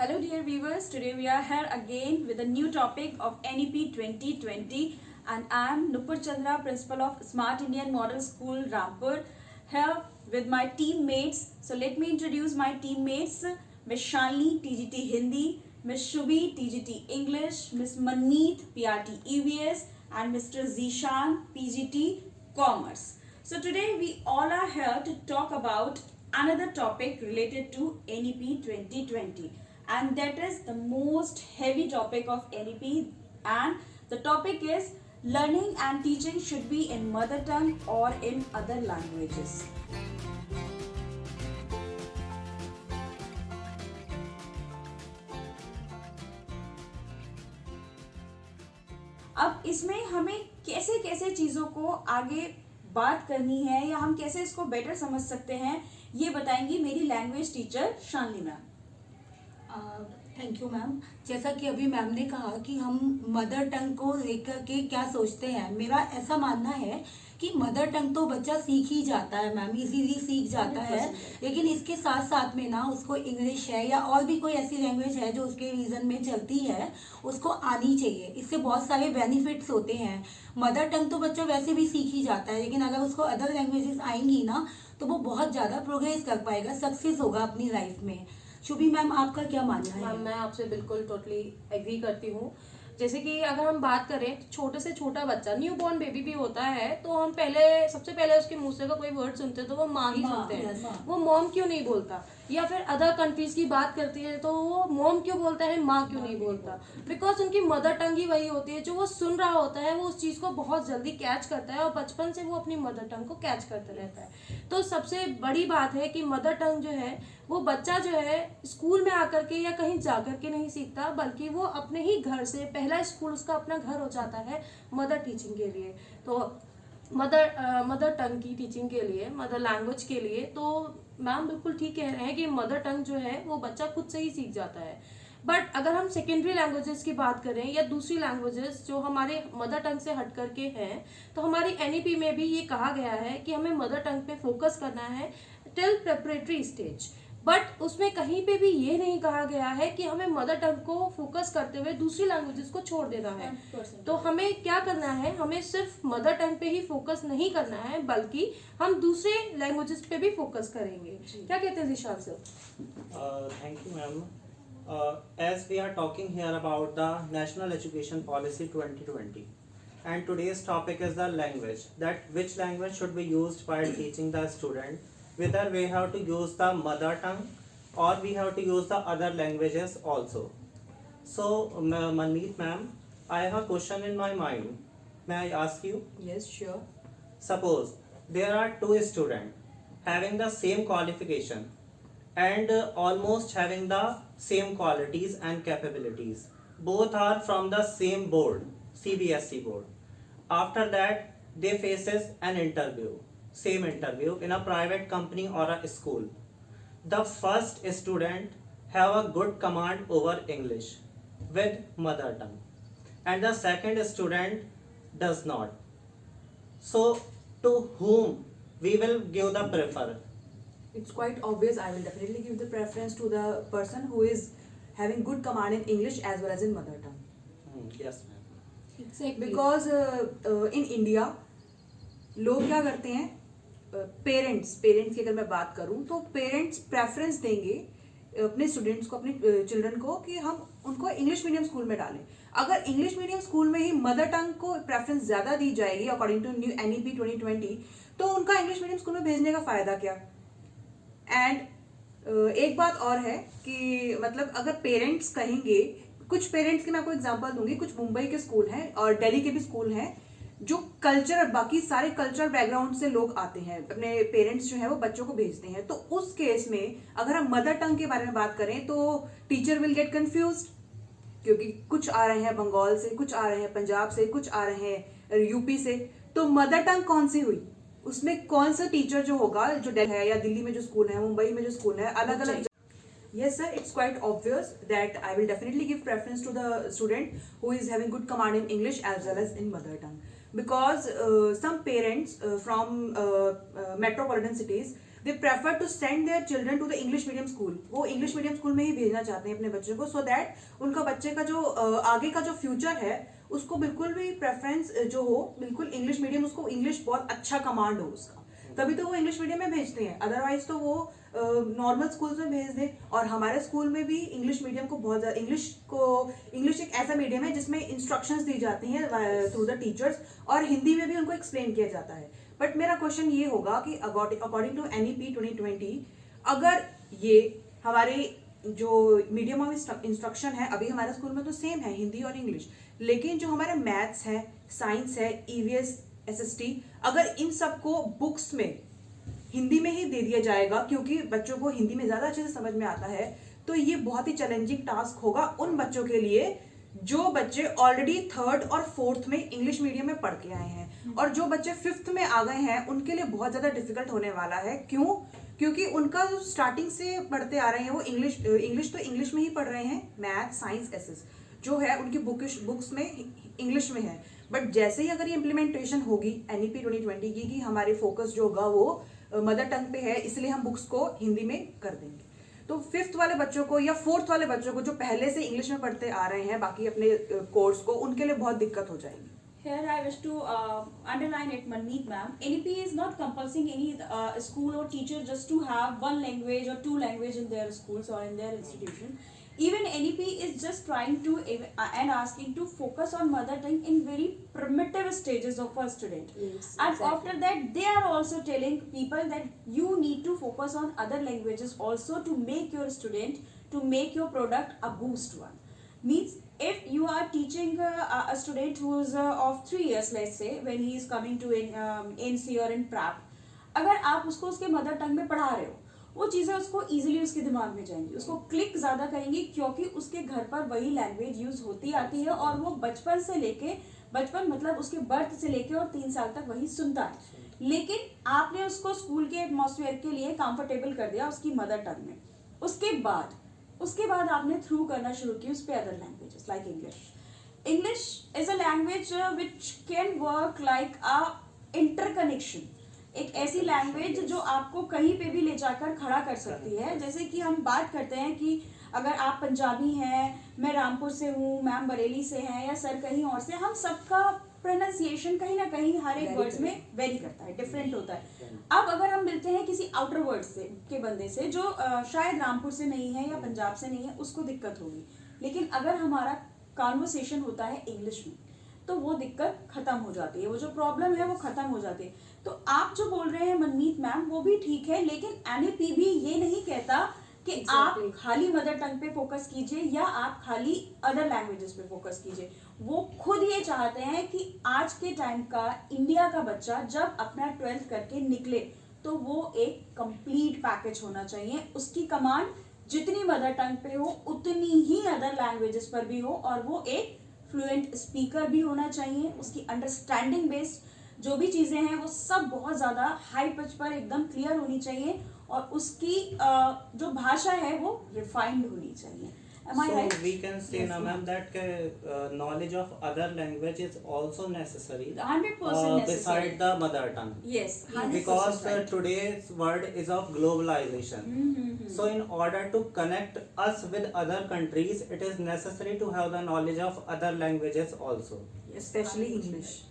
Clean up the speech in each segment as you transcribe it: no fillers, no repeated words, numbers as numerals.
Hello dear viewers, today we are here again with a new topic of NEP 2020 and I am Nupur Chandra, Principal of Smart Indian Model School, Rampur, here with my teammates. So let me introduce my teammates, Ms. Shalini, TGT Hindi, Ms. Shubhi, TGT English, Ms. Manmeet, PRT EVS and Mr. Zishan, PGT Commerce. So today we all are here to talk about another topic related to NEP 2020 and that is the most heavy topic of NEP, and the topic is learning and teaching should be in mother tongue or in other languages. अब इसमें हमें कैसे कैसे चीज़ों को आगे बात करनी है या हम कैसे इसको बेटर समझ सकते हैं, ये बताएंगी मेरी language teacher Shalini ma'am. Thank you ma'am. जैसा कि अभी मैम ने कहा कि हम मदर टंग को लेकर के क्या सोचते हैं, मेरा ऐसा मानना है कि मदर टंग तो बच्चा सीख ही जाता है मैम, इजीली सीख जाता है, लेकिन इसके साथ साथ में ना उसको इंग्लिश है या और भी कोई ऐसी लैंग्वेज है जो उसके रीजन में चलती है उसको आनी चाहिए। इससे बहुत सारे बेनिफिट्स होते हैं। मदर टंग तो बच्चा वैसे भी सीख ही जाता है, लेकिन अगर उसको अदर लैंग्वेजेस आएंगी ना तो वो बहुत ज़्यादा प्रोग्रेस कर पाएगा, सक्सेस होगा अपनी लाइफ में। शुभी मैम, आपका क्या मानना है? मैम मैं आपसे बिल्कुल टोटली एग्री करती हूँ। जैसे कि अगर हम बात करें छोटे से छोटा बच्चा, न्यू बॉर्न बेबी भी होता है, तो हम सबसे पहले उसके मुंह से का कोई वर्ड सुनते हैं तो वो माँ ही सुनते हैं। वो मॉम क्यों नहीं बोलता, या फिर अदर कंट्रीज की बात करती है तो वो मॉम क्यों बोलता है, माँ क्यों नहीं बोलता? बिकॉज उनकी मदर टंग ही वही होती है। जो वो सुन रहा होता है वो उस चीज को बहुत जल्दी कैच करता है और बचपन से वो अपनी मदर टंग को कैच करता रहता है। तो सबसे बड़ी बात है कि मदर टंग जो है वो बच्चा जो है स्कूल में आकर के या कहीं जाकर के नहीं सीखता, बल्कि वो अपने ही घर से, पहला स्कूल उसका अपना घर हो जाता है मदर टीचिंग के लिए। तो मदर टंग की टीचिंग के लिए, मदर लैंग्वेज के लिए, तो मैम बिल्कुल ठीक कह रहे हैं कि मदर टंग जो है वो बच्चा खुद से ही सीख जाता है। बट अगर हम सेकेंडरी लैंग्वेजेस की बात करें या दूसरी लैंग्वेजेस जो हमारे मदर टंग से हट करके हैं, तो हमारी एनईपी में भी ये कहा गया है कि हमें मदर टंग पे फोकस करना है टिल प्रेपरेटरी स्टेज। बट उसमें कहीं पे भी ये नहीं कहा गया है कि हमें मदर टंग को फोकस करते हुए दूसरी लैंग्वेजेस को छोड़ देना है। तो हमें क्या करना है, हमें सिर्फ मदर टंग पे ही फोकस नहीं करना है, बल्कि हम दूसरे लैंग्वेजेस पे भी फोकस करेंगे। क्या कहते हैं Zeeshan sir? Thank you ma'am. As we are talking here about the National Education Policy 2020 and today's topic is the language, that which language should be used while teaching the student, whether we have to use the mother tongue or we have to use the other languages also. So Manmeet ma'am, I have a question in my mind. May I ask you? Yes, sure. Suppose there are two students having the same qualification and almost having the same qualities and capabilities. Both are from the same board, CBSE board. After that, they faces an interview, same interview in a private company or a school. The first student have a good command over English with mother tongue, and the second student does not. So, to whom we will give the prefer? It's quite obvious. I will definitely give the preference to the person who is having good command in English as well as in mother tongue. Yes ma'am. Exactly. Because in India लोग क्या करते हैं, parents की अगर मैं बात करूं तो पेरेंट्स प्रेफरेंस देंगे अपने स्टूडेंट्स को, अपने चिल्ड्रन को, कि हम उनको इंग्लिश मीडियम स्कूल में डालें। अगर इंग्लिश मीडियम स्कूल में ही मदर टंग को प्रेफरेंस ज़्यादा दी जाएगी अकॉर्डिंग टू न्यू NEP 2020, तो उनका इंग्लिश मीडियम स्कूल में भेजने का फ़ायदा क्या? एंड एक बात और है कि मतलब अगर पेरेंट्स कहेंगे, कुछ पेरेंट्स की मैं आपको एग्जांपल दूंगी, कुछ मुंबई के स्कूल हैं और दिल्ली के भी स्कूल हैं जो कल्चर, बाकी सारे कल्चरल बैकग्राउंड से लोग आते हैं, अपने पेरेंट्स जो है वो बच्चों को भेजते हैं। तो उस केस में अगर हम मदर टंग के बारे में बात करें तो टीचर विल गेट कंफ्यूज्ड, क्योंकि कुछ आ रहे हैं बंगाल से, कुछ आ रहे हैं पंजाब से, कुछ आ रहे हैं यूपी से, तो मदर टंग कौन सी हुई? उसमें कौन सा टीचर जो होगा, जो दिल्ली है या दिल्ली में जो स्कूल है, मुंबई में जो स्कूल है, अलग अलग। Yes sir, it's quite obvious that I will definitely give preference to the student who is having good command in English as well as in mother tongue, because some parents from metropolitan cities they prefer to send their children to the English medium school. वो English medium school में ही भेजना चाहते हैं अपने बच्चों को, so that उनका बच्चे का जो आगे का जो फ्यूचर है उसको बिल्कुल भी प्रेफरेंस जो हो, बिल्कुल इंग्लिश मीडियम, उसको इंग्लिश बहुत अच्छा कमांड हो उसका, तभी तो वो इंग्लिश मीडियम में भेजते हैं। अदरवाइज तो वो नॉर्मल स्कूल्स में भेज दें। और हमारे स्कूल में भी इंग्लिश मीडियम को बहुत ज़्यादा इंग्लिश एक ऐसा मीडियम है जिसमें इंस्ट्रक्शंस दी जाती हैं थ्रू द टीचर्स, और हिंदी में भी उनको एक्सप्लेन किया जाता है। बट मेरा क्वेश्चन ये होगा कि अकॉर्डिंग टू NEP 2020, अगर ये हमारे जो मीडियम ऑफ इंस्ट्रक्शन है अभी हमारे स्कूल में तो सेम है, हिंदी और इंग्लिश, लेकिन जो हमारे मैथ्स है, साइंस है, EVS, SST, अगर इन सबको बुक्स में हिंदी में ही दे दिया जाएगा क्योंकि बच्चों को हिंदी में ज़्यादा अच्छे से समझ में आता है, तो ये बहुत ही चैलेंजिंग टास्क होगा उन बच्चों के लिए जो बच्चे ऑलरेडी 3rd और 4th में इंग्लिश मीडियम में पढ़ के आए हैं, और जो बच्चे 5th में आ गए हैं उनके लिए बहुत ज़्यादा डिफिकल्ट होने वाला है। क्यों? क्योंकि उनका जो स्टार्टिंग से पढ़ते आ रहे हैं वो इंग्लिश तो इंग्लिश में ही पढ़ रहे हैं, मैथ, साइंस, SS जो है उनकी बुक्स में इंग्लिश में है। बट जैसे ही अगर ये इम्प्लीमेंटेशन होगी NEP 2020 की कि हमारे फोकस जो होगा वो मदर टंग पे है, इसलिए हम बुक्स को हिंदी में कर देंगे, तो 5th वाले बच्चों को या 4th वाले बच्चों को जो पहले से इंग्लिश में पढ़ते आ रहे हैं बाकी अपने कोर्स को, उनके लिए बहुत दिक्कत हो जाएगी। Here I wish to underline it, Manmeet ma'am. NEP is not compulsing any school or teacher just to have one language or two language in their schools or in their institution. Even NEP is just trying to and asking to focus on mother tongue in very primitive stages of a student. Yes, And exactly. after that, they are also telling people that you need to focus on other languages also to make your student, to make your product a boost one. Means if you are teaching a student who is of 3 years, let's say, when he is coming to NC or in prep, अगर आप उसको उसके mother tongue में पढ़ा रहे हो, वो चीज़ें उसको इजीली उसके दिमाग में जाएंगी, उसको क्लिक ज़्यादा करेंगी क्योंकि उसके घर पर वही लैंग्वेज यूज होती आती है और वो बचपन मतलब उसके बर्थ से लेके और 3 साल तक वही सुनता है। लेकिन आपने उसको स्कूल के एटमॉस्फेयर के लिए कंफर्टेबल कर दिया उसकी मदर टंग में, उसके बाद आपने थ्रू करना शुरू किया उस पे other languages like English is a language which can work like a interconnection, एक ऐसी लैंग्वेज जो आपको कहीं पे भी ले जाकर खड़ा कर सकती है। जैसे कि हम बात करते हैं कि अगर आप पंजाबी हैं, मैं रामपुर से हूँ, मैम बरेली से हैं या सर कहीं और से, हम सबका प्रोनाउंसिएशन कहीं ना कहीं हर एक वर्ड्स में वेरी करता है, डिफरेंट होता है। अब अगर हम मिलते हैं किसी आउटर वर्ड से के बंदे से जो शायद रामपुर से नहीं है या पंजाब से नहीं है, उसको दिक्कत होगी। लेकिन अगर हमारा कॉन्वर्सेशन होता है इंग्लिश में तो वो दिक्कत खत्म हो जाती है, वो जो प्रॉब्लम है वो खत्म हो जाती है। तो आप जो बोल रहे हैं मनमीत मैम वो भी ठीक है, लेकिन NEP भी ये नहीं कहता कि आप खाली मदर टंग पे फोकस कीजिए या आप खाली अदर लैंग्वेजेस पे फोकस कीजिए। वो खुद ये चाहते हैं कि आज के टाइम का इंडिया का बच्चा जब अपना 12th करके निकले तो वो एक कंप्लीट पैकेज होना चाहिए, उसकी कमांड जितनी मदर टंग पे हो उतनी ही अदर लैंग्वेजेस पर भी हो, और वो एक फ्लुएंट स्पीकर भी होना चाहिए। उसकी अंडरस्टैंडिंग बेस्ड जो भी चीज़ें हैं वो सब बहुत ज़्यादा हाई पिच पर एकदम क्लियर होनी चाहिए, और उसकी जो भाषा है वो रिफाइंड होनी चाहिए। Am I So right? we can say Yes, now, ma'am, that knowledge of other language is also necessary 100% necessary. beside the mother tongue. Yes, 100% Because right. today's world is of globalization. So in order to connect us with other countries, it is necessary to have the knowledge of other languages also. Specially English.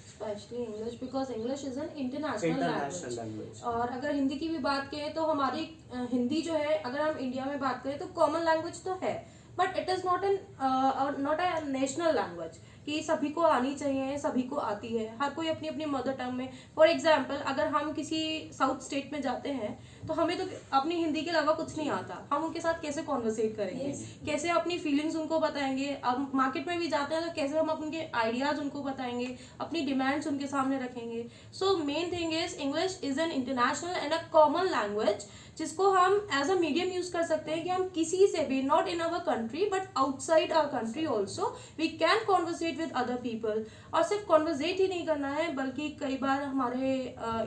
Specially English, because English is an international International language. language. और अगर हिंदी की भी बात करें तो हमारी हिंदी जो है, अगर हम इंडिया में बात करें तो कॉमन लैंग्वेज तो है, but it is not a national language कि सभी को आनी चाहिए, सभी को आती है, हर कोई अपनी अपनी मदर टंग में। फॉर एग्जाम्पल अगर हम किसी साउथ स्टेट में जाते हैं तो हमें तो अपनी हिंदी के अलावा कुछ नहीं आता, हम उनके साथ कैसे कॉन्वर्सेट करेंगे, कैसे अपनी फीलिंग्स उनको बताएंगे। अब मार्केट में भी जाते हैं तो कैसे हम अपने आइडियाज उनको बताएंगे, अपनी डिमांड्स उनके सामने रखेंगे। So main thing is English is an international and a common language जिसको हम एज अ मीडियम यूज कर सकते हैं कि हम किसी से भी, not in our country but outside our country also we can conversate with other people. और सिर्फ कॉन्वर्सेट ही नहीं करना है, बल्कि कई बार हमारे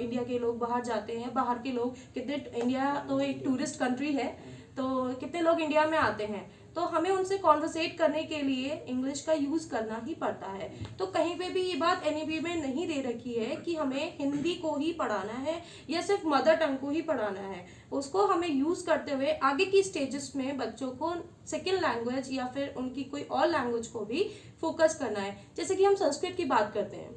इंडिया के लोग बाहर जाते हैं, बाहर के लोग कितने, इंडिया तो एक टूरिस्ट कंट्री है, तो कितने लोग इंडिया में आते हैं, तो हमें उनसे कॉन्वर्सेट करने के लिए इंग्लिश का यूज करना ही पड़ता है। तो कहीं पे भी ये बात एनईपी में नहीं दे रखी है कि हमें हिंदी को ही पढ़ाना है या सिर्फ मदर टंग को ही पढ़ाना है। उसको हमें यूज करते हुए आगे की स्टेजेस में बच्चों को सेकेंड लैंग्वेज या फिर उनकी कोई और लैंग्वेज को भी फोकस करना है। जैसे कि हम संस्कृत की बात करते हैं,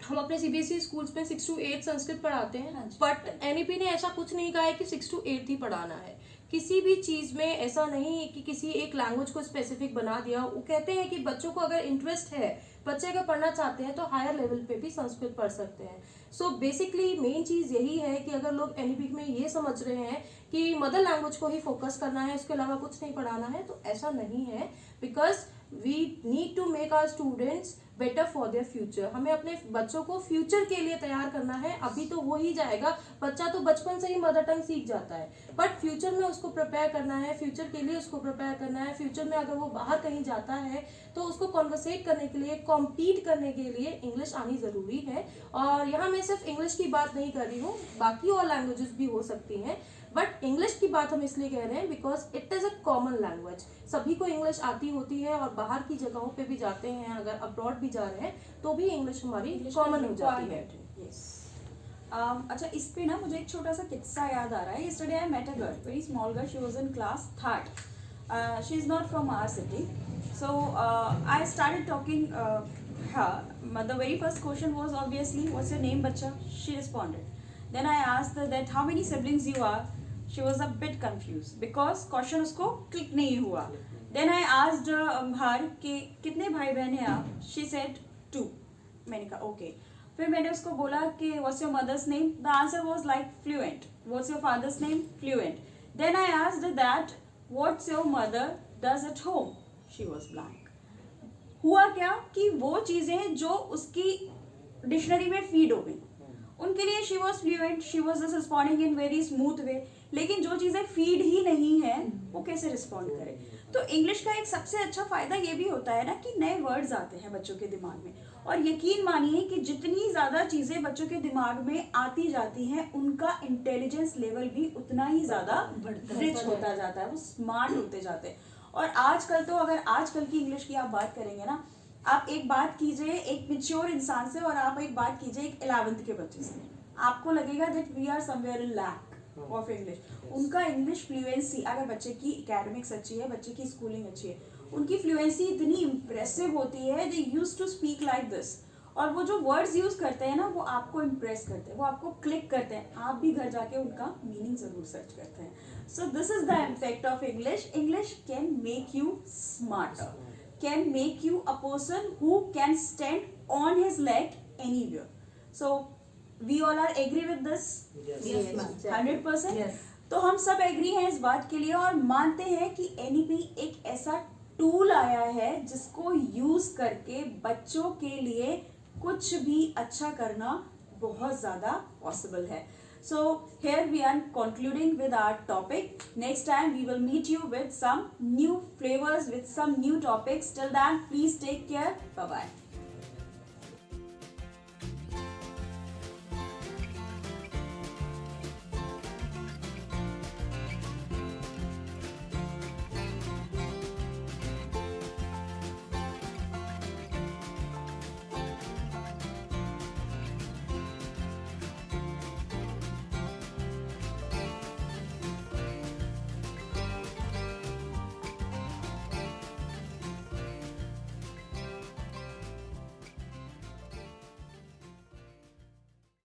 हम अपने सीबीएसई स्कूल्स में 6 to 8 संस्कृत पढ़ाते हैं, हाँ जी। बट एनईपी ने ऐसा कुछ नहीं कहा है कि 6 to 8 ही पढ़ाना है। किसी भी चीज में ऐसा नहीं है कि किसी एक लैंग्वेज को स्पेसिफिक बना दिया। वो कहते हैं कि बच्चों को अगर इंटरेस्ट है, बच्चे अगर पढ़ना चाहते हैं तो हायर लेवल पे भी संस्कृत पढ़ सकते हैं। सो बेसिकली मेन चीज यही है कि अगर लोग एनईपी में ये समझ रहे हैं कि मदर लैंग्वेज को ही फोकस करना है, इसके अलावा कुछ नहीं पढ़ाना है, तो ऐसा नहीं है। Because we need to make our students better for their future. हमें अपने बच्चों को फ्यूचर के लिए तैयार करना है। अभी तो वो ही जाएगा, बच्चा तो बचपन से ही मदर टंग सीख जाता है, बट फ्यूचर में उसको प्रिपेयर करना है, फ्यूचर के लिए उसको प्रिपेयर करना है। फ्यूचर में अगर वो बाहर कहीं जाता है तो उसको कॉन्वर्सेट करने के लिए, कॉम्पीट करने के लिए इंग्लिश आनी जरूरी है। और यहाँ मैं सिर्फ इंग्लिश की बात नहीं कर रही हूँ, बाकी और लैंग्वेजेस भी हो सकती हैं, बट इंग्लिश की बात हम इसलिए कह रहे हैं because it is a common language. सभी को इंग्लिश आती होती है और बाहर की जगहों पे भी जाते हैं, अगर अब्रॉड भी जा रहे हैं तो भी इंग्लिश हमारी कॉमन हो जाती है। Yes. अच्छा, इस पे ना मुझे एक छोटा सा किस्सा याद आ रहा है। Yesterday I met a girl, very small girl. She was in class 3rd. She is not from our city. So I started talking her. The very first question was obviously, what's your name, bacha? She responded. Then I asked her that how many siblings you are. She was a bit confused because question उसको click नहीं हुआ. Then I asked her कि कितने भाई बहन हैं आप? She said 2. मैंने कहा ओके। फिर मैंने उसको बोला कि what's your mother's name? The answer was like fluent. What's your father's name? Fluent. Then I asked that what's your mother does at home? She was blank. हुआ क्या कि वो चीजें जो उसकी डिक्शनरी में फीड हो गई, उनके लिए she was fluent, she was just responding in very smooth way. लेकिन जो चीजें फीड ही नहीं है वो कैसे रिस्पॉन्ड करे? तो इंग्लिश का एक सबसे अच्छा फायदा ये भी होता है ना कि नए वर्ड्स आते हैं बच्चों के दिमाग में, और यकीन मानिए कि जितनी ज्यादा चीजें बच्चों के दिमाग में आती जाती हैं उनका इंटेलिजेंस लेवल भी उतना ही ज्यादा रिच होता जाता है, वो स्मार्ट होते जाते हैं। और आजकल तो अगर आजकल की इंग्लिश की आप बात करेंगे ना, आप एक बात कीजिए एक मेच्योर इंसान से और आप एक बात कीजिए एक 11th के बच्चे से, आपको लगेगा that we are somewhere in lack of English. उनका इंग्लिश फ्लुएंसी, अगर बच्चे की एकेडमिक्स अच्छी है, बच्चे की स्कूलिंग अच्छी है, उनकी फ्लुएंसी इतनी इम्प्रेसिव होती है, they use to speak like this. और वो जो वर्ड्स यूज करते हैं ना वो आपको इम्प्रेस करते हैं, वो आपको क्लिक करते हैं, आप भी घर जाके उनका मीनिंग जरूर सर्च करते हैं। So this is the impact of English. English can make you smarter, can make you a person who can stand on his leg anywhere. So we all are agree with this? Yes, ma'am. 100%? Yes. तो हम सब agree हैं इस बात के लिए और मानते हैं कि एनईपी एक ऐसा टूल आया है जिसको यूज करके बच्चों के लिए कुछ भी अच्छा करना बहुत ज्यादा पॉसिबल है। So here we are concluding with our topic. Next time we will meet you with some new flavors, with some new topics. Till then, please take care. Bye bye.